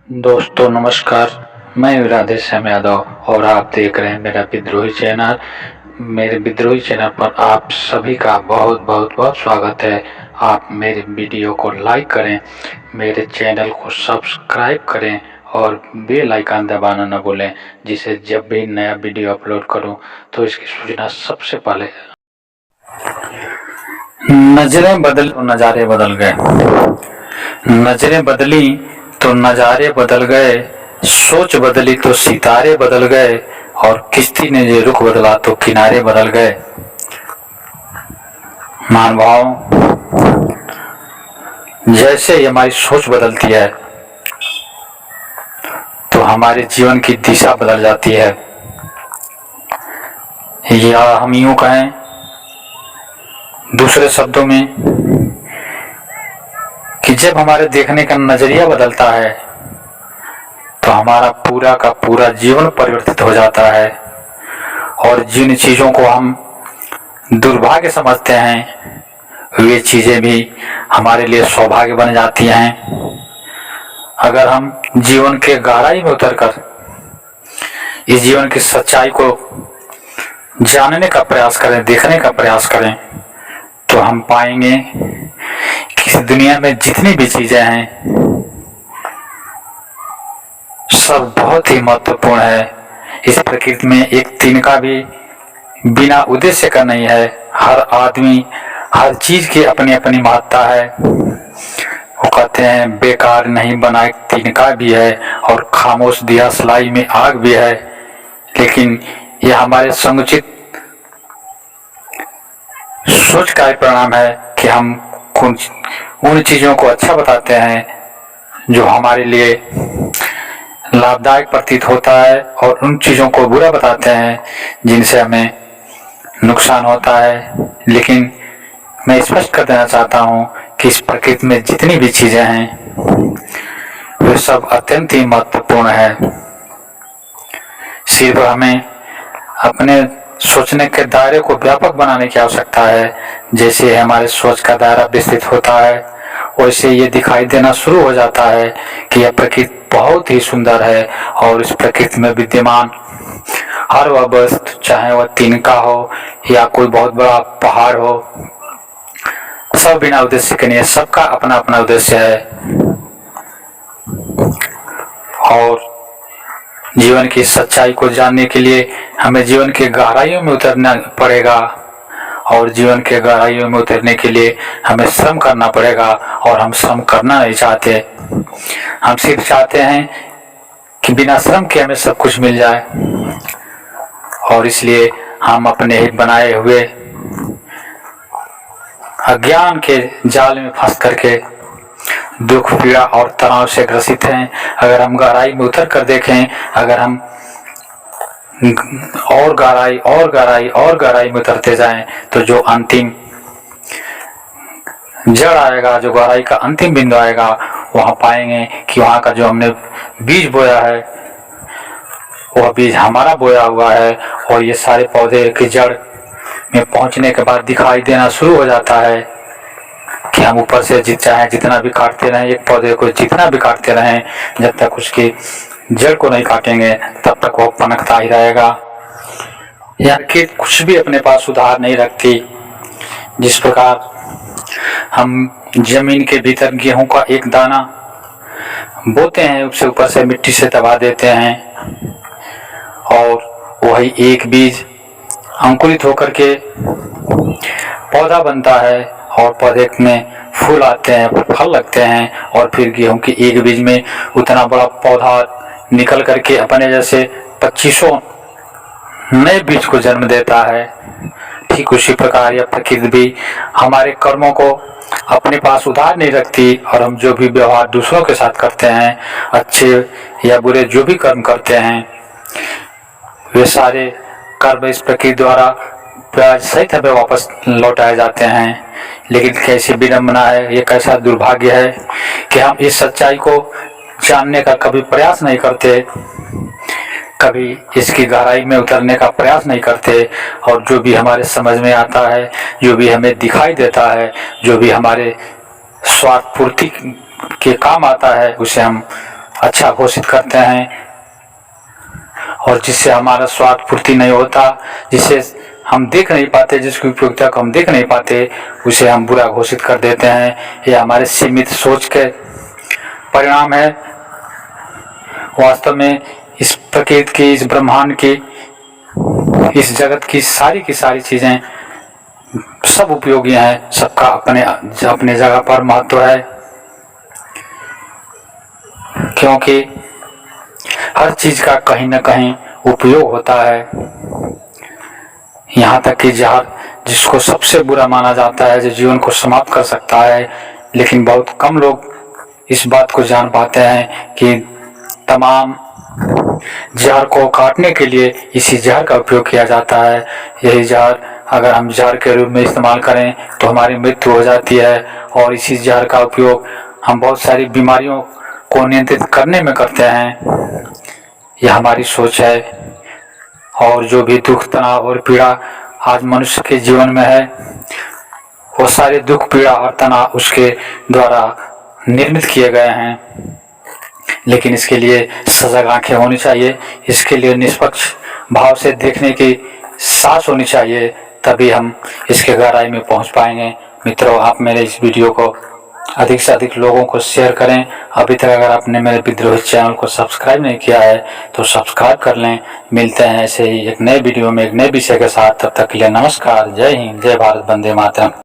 दोस्तों नमस्कार। मैं राधे श्याम यादव और आप देख रहे हैं मेरा विद्रोही चैनल। मेरे विद्रोही चैनल पर आप सभी का बहुत बहुत बहुत स्वागत है। आप मेरे वीडियो को लाइक करें, मेरे चैनल को सब्सक्राइब करें और बेल आइकन दबाना न भूलें, जिससे जब भी नया वीडियो अपलोड करूं तो इसकी सूचना सबसे पहले। नजरें बदली तो नज़ारे बदल गए, नजरें बदली तो नज़ारे बदल गए, सोच बदली तो सितारे बदल गए, और किश्ती ने जो रुख बदला तो किनारे बदल गए। मान भाव, जैसे ही हमारी सोच बदलती है तो हमारे जीवन की दिशा बदल जाती है, या हम यूं कहें दूसरे शब्दों में कि जब हमारे देखने का नजरिया बदलता है तो हमारा पूरा का पूरा जीवन परिवर्तित हो जाता है, और जिन चीज़ों को हम दुर्भाग्य समझते हैं वे चीज़ें भी हमारे लिए सौभाग्य बन जाती हैं। अगर हम जीवन के गहराई में उतरकर इस जीवन की सच्चाई को जानने का प्रयास करें, देखने का प्रयास करें, तो हम पाएंगे कि इस दुनिया में जितनी भी चीज़ें हैं सब बहुत ही महत्वपूर्ण है। इस प्रकृति में एक तिनका भी बिना उद्देश्य का नहीं है। हर आदमी, हर चीज की अपनी अपनी महत्ता है। वो कहते हैं बेकार नहीं बना एक तिनका भी है, और खामोश दिया सलाई में आग भी है। लेकिन यह हमारे संकुचित सोच का परिणाम है कि हम उन चीजों को अच्छा बताते हैं जो हमारे लिए लाभदायक प्रतीत होता है, और उन चीजों को बुरा बताते हैं जिनसे हमें नुकसान होता है। लेकिन मैं स्पष्ट कर देना चाहता हूँ कि इस प्रकृति में जितनी भी चीजें हैं वे सब अत्यंत ही महत्वपूर्ण है। सिर्फ हमें अपने सोचने के दायरे को व्यापक बनाने की आवश्यकता है। जैसे हमारे सोच का दायरा विस्तृत होता है वैसे ये दिखाई देना शुरू हो जाता है कि यह प्रकृति बहुत ही सुंदर है, और इस प्रकृति में विद्यमान हर वह वस्तु, चाहे वह तिनका हो या कोई बहुत बड़ा पहाड़ हो, सब बिना उद्देश्य के नहीं है। सबका अपना अपना उद्देश्य है, और जीवन की सच्चाई को जानने के लिए हमें जीवन के गहराइयों में उतरना पड़ेगा, और जीवन के गहराइयों में उतरने के लिए हमें श्रम करना पड़ेगा। और हम श्रम करना नहीं चाहते, हम सिर्फ चाहते हैं कि बिना श्रम के हमें सब कुछ मिल जाए, और इसलिए हम अपने ही बनाए हुए अज्ञान के जाल में फंस करके दुख, पीड़ा और तनाव से ग्रसित हैं। अगर हम गहराई में उतर कर देखें, अगर हम और गहराई और गहराई और गहराई में उतरते जाएं, तो जो अंतिम जड़ आएगा, जो गहराई का अंतिम बिंदु आएगा, वहां पाएंगे कि वहां का जो हमने बीज बोया है वह बीज हमारा बोया हुआ है, और ये सारे पौधे की जड़ में पहुंचने के बाद दिखाई देना शुरू हो जाता है कि हम ऊपर से चाहे जितना भी काटते रहें, एक पौधे को जितना भी काटते रहें, जब तक उसकी जड़ को नहीं काटेंगे तब तक वो पनकता ही रहेगा। यानी कि कुछ भी अपने पास सुधार नहीं रखती। जिस प्रकार हम जमीन के भीतर गेहूं का एक दाना बोते हैं, उसे ऊपर से मिट्टी से दबा देते हैं, और वही एक बीज अंकुरित होकर के पौधा बनता है, और पौधे में फूल आते हैं, फल लगते हैं, और फिर गेहूं के एक बीज में उतना बड़ा पौधा निकल करके अपने जैसे 2500 नए बीज को जन्म देता है। ठीक उसी प्रकार यह प्रकृति भी हमारे कर्मों को अपने पास उधार नहीं रखती, और हम जो भी व्यवहार दूसरों के साथ करते हैं, अच्छे या बुरे जो भी कर्म करते हैं, वे सारे कर्म इस प्रकृति द्वारा ब्याज सहित हमें वापस लौटाए जाते हैं। लेकिन कैसी विडंबना है, ये कैसा दुर्भाग्य है कि हम इस सच्चाई को जानने का कभी प्रयास नहीं करते, कभी इसकी गहराई में उतरने का प्रयास नहीं करते, और जो भी हमारे समझ में आता है, जो भी हमें दिखाई देता है, जो भी हमारे स्वार्थ पूर्ति के काम आता है, उसे हम अच्छा घोषित करते हैं और जिससे हमारा स्वार्थ पूर्ति नहीं होता, जिसे हम देख नहीं पाते, जिसकी उपयोगिता को हम देख नहीं पाते, उसे हम बुरा घोषित कर देते हैं। ये हमारे सीमित सोच के परिणाम है। वास्तव में इस प्रकृति की, इस ब्रह्मांड की, इस जगत की सारी चीजें सब उपयोगी हैं, सबका अपने अपने जगह पर महत्व है, क्योंकि हर चीज का कहीं न कहीं उपयोग होता है। यहाँ तक कि जहर, जिसको सबसे बुरा माना जाता है, जो जीवन को समाप्त कर सकता है, लेकिन बहुत कम लोग इस बात को जान पाते हैं कि तमाम जहर को काटने के लिए इसी जहर का उपयोग किया जाता है। यही जहर अगर हम जहर के रूप में इस्तेमाल करें तो हमारी मृत्यु हो जाती है, और इसी जहर का उपयोग हम बहुत सारी बीमारियों को नियंत्रित करने में करते हैं। यह हमारी सोच है। और जो भी दुख, तनाव और पीड़ा आज मनुष्य के जीवन में है, वो सारे दुख, पीड़ा और तनाव उसके द्वारा निर्मित किए गए हैं। लेकिन इसके लिए सजग आंखें होनी चाहिए, इसके लिए निष्पक्ष भाव से देखने की सांस होनी चाहिए, तभी हम इसके गहराई में पहुंच पाएंगे। मित्रों, आप मेरे इस वीडियो को अधिक से अधिक लोगों को शेयर करें। अभी तक अगर आपने मेरे विद्रोही चैनल को सब्सक्राइब नहीं किया है तो सब्सक्राइब कर लें। मिलते हैं ऐसे ही एक नए वीडियो में एक नए विषय के साथ। तब तक के लिए नमस्कार। जय हिंद, जय भारत, वंदे मातरम।